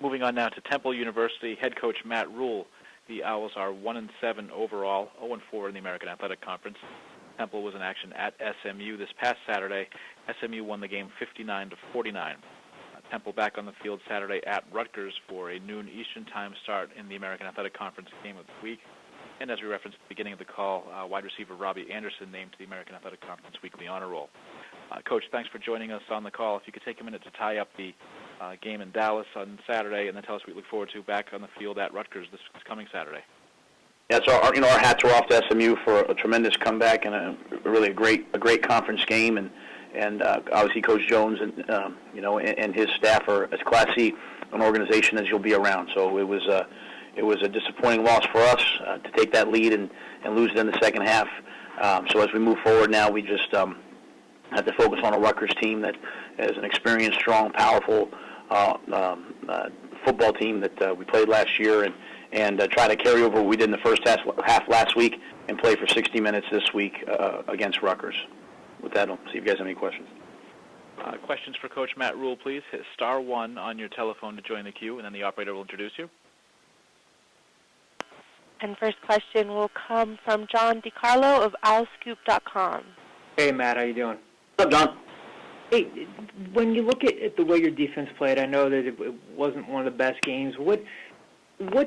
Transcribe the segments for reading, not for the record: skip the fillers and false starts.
Moving on now to Temple University, head coach Matt Rhule. The Owls are 1-7 overall, 0-4 in the American Athletic Conference. Temple was in action at SMU this past Saturday. SMU won the game 59-49. Temple back on the field Saturday at Rutgers for a noon Eastern Time start in the American Athletic Conference game of the week. And as we referenced at the beginning of the call, wide receiver Robbie Anderson named to the American Athletic Conference Weekly Honor Roll. Coach, thanks for joining us on the call. If you could take a minute to tie up the game in Dallas on Saturday, and then tell us what we look forward to back on the field at Rutgers this coming Saturday. Yeah, so our hats are off to SMU for a tremendous comeback and a great conference game, and obviously Coach Jones and his staff are as classy an organization as you'll be around. So it was a disappointing loss for us to take that lead and lose it in the second half. So as we move forward now, we just have to focus on a Rutgers team that is an experienced, strong, powerful football team that we played last year, and try to carry over what we did in the first half last week and play for 60 minutes this week against Rutgers. With that, I'll see if you guys have any questions. Questions for Coach Matt Rhule, please. Hit *1 on your telephone to join the queue, and then the operator will introduce you. And first question will come from John DiCarlo of OwlScoop.com. Hey, Matt, how you doing? What's up, John? Hey, when you look at the way your defense played, I know that it wasn't one of the best games. What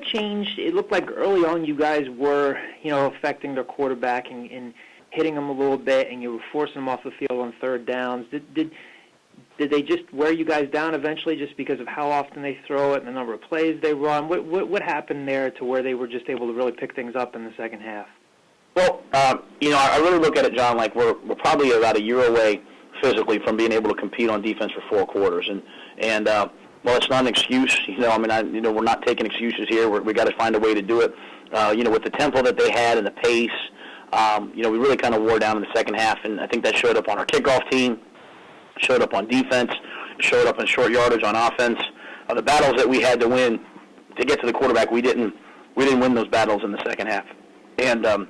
changed? It looked like early on you guys were, affecting their quarterback and hitting him a little bit, and you were forcing him off the field on third downs. Did they just wear you guys down eventually just because of how often they throw it and the number of plays they run? What happened there to where they were just able to really pick things up in the second half? Well, I really look at it, John, like we're probably about a year away physically from being able to compete on defense for 4 quarters, and well, it's not an excuse. We're not taking excuses here. We got to find a way to do it. With the tempo that they had and the pace, we really kind of wore down in the second half, and I think that showed up on our kickoff team, showed up on defense, showed up in short yardage on offense. The battles that we had to win to get to the quarterback, we didn't win those battles in the second half, and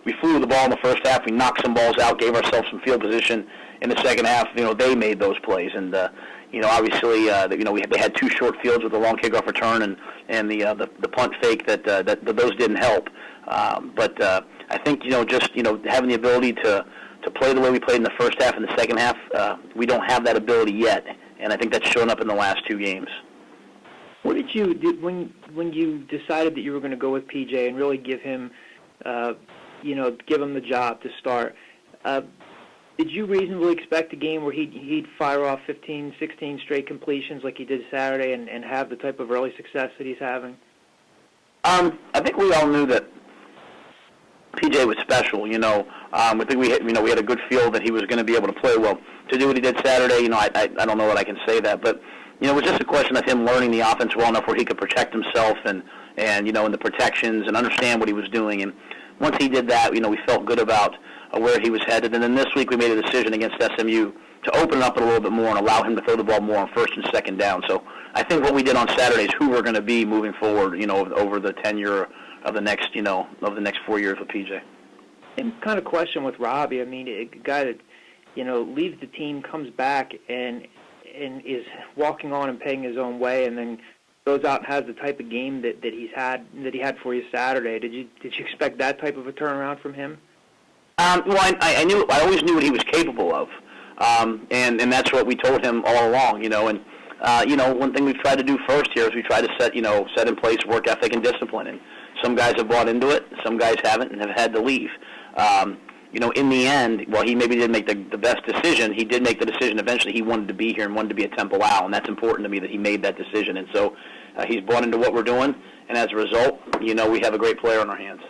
we flew the ball in the first half. We knocked some balls out, gave ourselves some field position. In the second half, they made those plays, and obviously, they had 2 short fields with a long kickoff return and the punt fake that those didn't help. But I think just having the ability to play the way we played in the first half and the second half, we don't have that ability yet, and I think that's shown up in the last 2 games. What did you do when you decided that you were going to go with PJ and really give him the job to start? Did you reasonably expect a game where he'd fire off 15, 16 straight completions like he did Saturday and have the type of early success that he's having? I think we all knew that PJ was special. I think we had a good feel that he was going to be able to play well. To do what he did Saturday, I don't know that I can say that, but it was just a question of him learning the offense well enough where he could protect himself and the protections and understand what he was doing. And once he did that, we felt good about where he was headed. And then this week we made a decision against SMU to open up a little bit more and allow him to throw the ball more on first and second down. So I think what we did on Saturday is who we're going to be moving forward, over the tenure of the next 4 years with PJ. Same kind of question with Robbie. A guy that, leaves the team, comes back, and is walking on and paying his own way, and then goes out and has the type of game that he had for you Saturday. Did you expect that type of a turnaround from him? I always knew what he was capable of, and that's what we told him all along. One thing we've tried to do first here is we try to set in place work ethic and discipline. And some guys have bought into it, some guys haven't, and have had to leave. In the end, while he maybe didn't make the best decision, he did make the decision eventually he wanted to be here and wanted to be a Temple Owl, and that's important to me that he made that decision. And so he's bought into what we're doing, and as a result, we have a great player on our hands.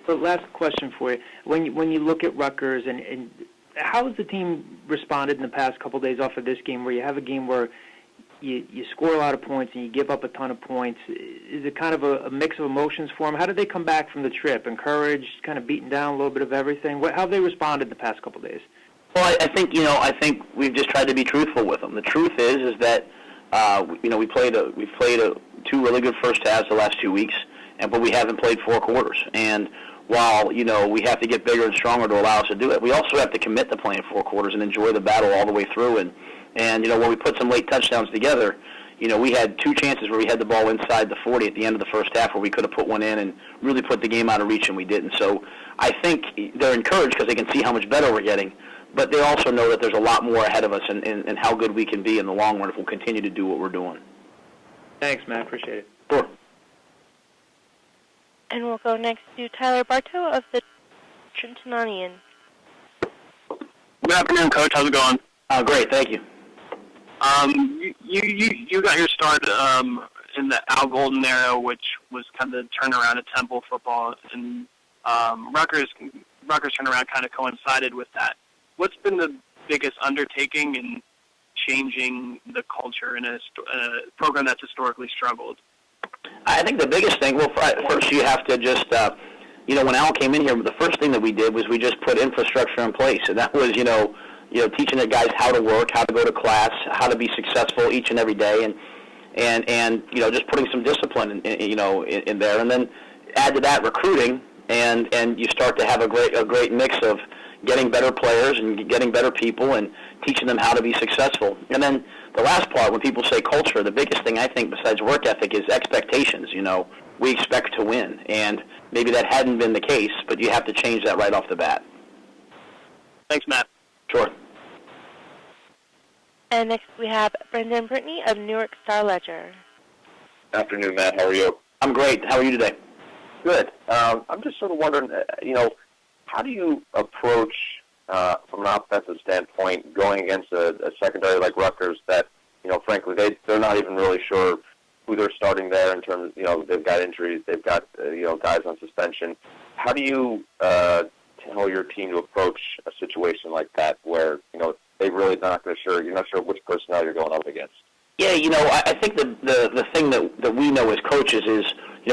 So last question for you. When you look at Rutgers, and how has the team responded in the past couple of days off of this game where you have a game where you score a lot of points and you give up a ton of points? Is it kind of a mix of emotions for them? How did they come back from the trip? Encouraged, kind of beaten down a little bit of everything? How have they responded the past couple of days? Well, I think we've just tried to be truthful with them. The truth is that we've played 2 really good first halves the last 2 weeks, but we haven't played 4 quarters. And while we have to get bigger and stronger to allow us to do it, we also have to commit to playing 4 quarters and enjoy the battle all the way through. And when we put some late touchdowns together, we had 2 chances where we had the ball inside the 40 at the end of the first half where we could have put one in and really put the game out of reach, and we didn't. So I think they're encouraged because they can see how much better we're getting, but they also know that there's a lot more ahead of us and how good we can be in the long run if we'll continue to do what we're doing. Thanks, Matt. Appreciate it. Sure. And we'll go next to Tyler Bartow of the Trentononian. Good afternoon, Coach. How's it going? Great, thank you. You got your start in the Al Golden era, which was kind of the turnaround at Temple football, and Rutgers turnaround kind of coincided with that. What's been the biggest undertaking in changing the culture in a program that's historically struggled? I think the biggest thing, well, first you have to just, when Al came in here, the first thing that we did was we just put infrastructure in place, and that was, teaching the guys how to work, how to go to class, how to be successful each and every day, and just putting some discipline, in there, and then add to that recruiting, and you start to have a great mix of getting better players and getting better people and teaching them how to be successful. And then the last part, when people say culture, the biggest thing I think besides work ethic is expectations. We expect to win, and maybe that hadn't been the case, but you have to change that right off the bat. Thanks, Matt. Sure. And next we have Brendan Brittany of Newark Star-Ledger. Afternoon, Matt. How are you? I'm great. How are you today? Good. I'm just sort of wondering, how do you approach, from an offensive standpoint, going against a secondary like Rutgers that, frankly, they're not even really sure who they're starting there in terms of, they've got injuries, they've got, guys on suspension. How do you tell your team to approach a situation like that where, they really you're not sure which personnel you're going up against? Yeah, I think the thing that we know as coaches is,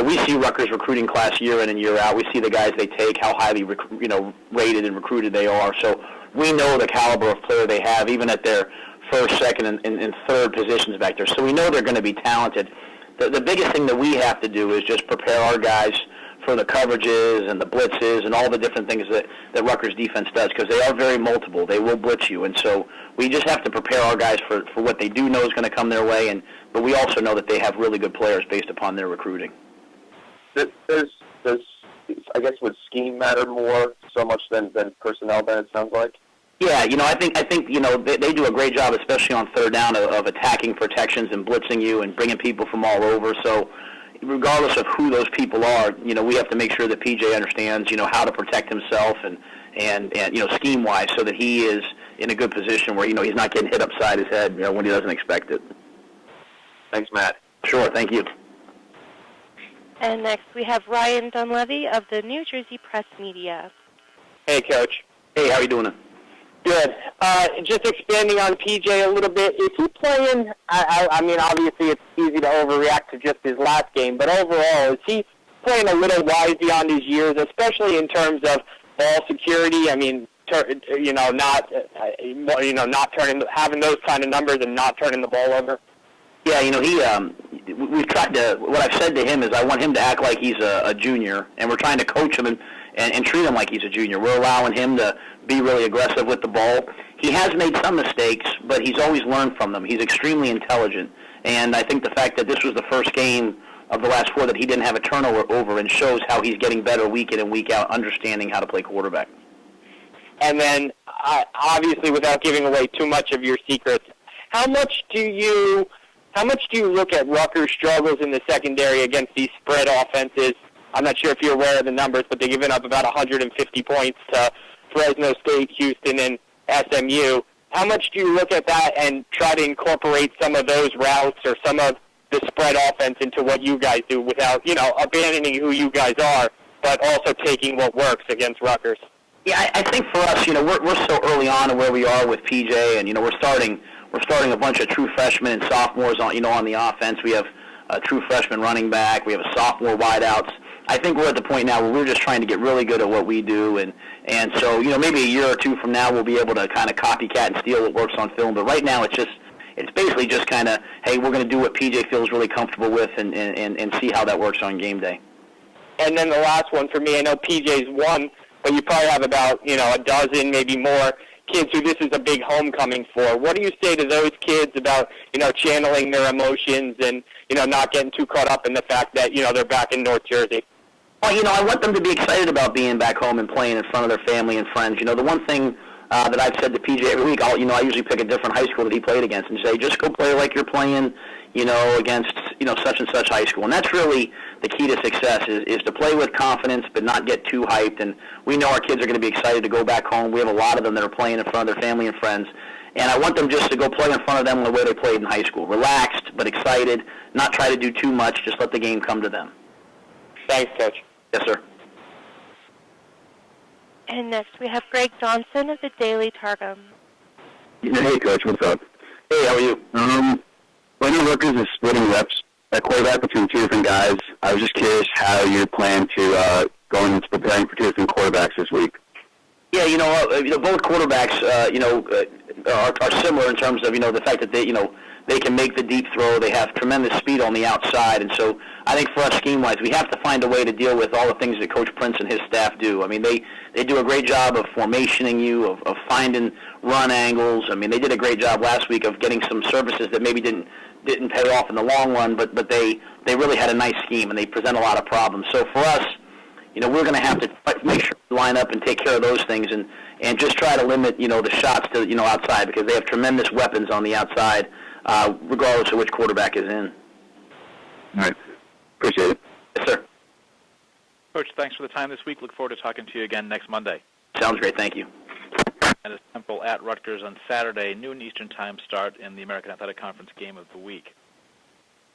we see Rutgers recruiting class year in and year out. We see the guys they take, how highly, rated and recruited they are. So we know the caliber of player they have, even at their first, second, and third positions back there. So we know they're going to be talented. The biggest thing that we have to do is just prepare our guys for the coverages and the blitzes and all the different things that Rutgers defense does, because they are very multiple. They will blitz you, and so we just have to prepare our guys for what they do know is going to come their way, but we also know that they have really good players based upon their recruiting. I guess, would scheme matter more so much than personnel then, it sounds like? Yeah, I think they do a great job, especially on third down, of attacking protections and blitzing you and bringing people from all over. So regardless of who those people are, we have to make sure that PJ understands, how to protect himself and scheme-wise, so that he is in a good position where, he's not getting hit upside his head, when he doesn't expect it. Thanks, Matt. Sure, thank you. And next we have Ryan Dunlevy of the New Jersey Press Media. Hey, Coach. Hey, how are you doing? Good. Just expanding on PJ a little bit, is he playing, I mean, obviously it's easy to overreact to just his last game, but overall, is he playing a little wise beyond his years, especially in terms of ball security? I mean, not turning, having those kind of numbers and not turning the ball over? Yeah, we've tried to, what I've said to him is I want him to act like he's a junior, and we're trying to coach him and treat him like he's a junior. We're allowing him to be really aggressive with the ball. He has made some mistakes, but he's always learned from them. He's extremely intelligent, and I think the fact that this was the first game of the last 4 that he didn't have a turnover over and shows how he's getting better week in and week out, understanding how to play quarterback. And then, obviously, without giving away too much of your secrets, how much do you look at Rutgers' struggles in the secondary against these spread offenses? I'm not sure if you're aware of the numbers, but they've given up about 150 points to Fresno State, Houston, and SMU. How much do you look at that and try to incorporate some of those routes or some of the spread offense into what you guys do without, abandoning who you guys are, but also taking what works against Rutgers? Yeah, I think for us, we're so early on in where we are with PJ, and we're starting a bunch of true freshmen and sophomores on the offense. We have a true freshman running back. We have a sophomore wideouts. I think we're at the point now where we're just trying to get really good at what we do, and so maybe a year or two from now we'll be able to kind of copycat and steal what works on film. But right now it's basically just kind of, hey, we're going to do what PJ feels really comfortable with and see how that works on game day. And then the last one for me, I know PJ's one, but you probably have about a dozen, maybe more kids who this is a big homecoming for. What do you say to those kids about, channeling their emotions and, not getting too caught up in the fact that, they're back in North Jersey? Well, I want them to be excited about being back home and playing in front of their family and friends. The one thing that I've said to PJ every week, I usually pick a different high school that he played against and say, just go play like you're playing, against, such and such high school. And that's really the key to success is to play with confidence but not get too hyped. And we know our kids are going to be excited to go back home. We have a lot of them that are playing in front of their family and friends. And I want them just to go play in front of them the way they played in high school. Relaxed but excited, not try to do too much, just let the game come to them. Thanks, Coach. Yes, sir. And next we have Greg Johnson of the Daily Targum. Hey, Coach, what's up? Hey, how are you? I know Rutgers is splitting reps at quarterback between two different guys. I was just curious how you plan to go into preparing for two different quarterbacks this week. Yeah, both quarterbacks, are similar in terms of, the fact that they can make the deep throw. They have tremendous speed on the outside. And so I think for us scheme-wise, we have to find a way to deal with all the things that Coach Prince and his staff do. I mean, they do a great job of formationing you, of finding run angles. I mean, they did a great job last week of getting some services that maybe didn't pay off in the long run, but they really had a nice scheme, and they present a lot of problems. So for us, we're going to have to make sure we line up and take care of those things and just try to limit, the shots to, outside, because they have tremendous weapons on the outside, regardless of which quarterback is in. All right. Appreciate it. Yes, sir. Coach, thanks for the time this week. Look forward to talking to you again next Monday. Sounds great. Thank you. And it's Temple at Rutgers on Saturday, noon Eastern Time start in the American Athletic Conference game of the week.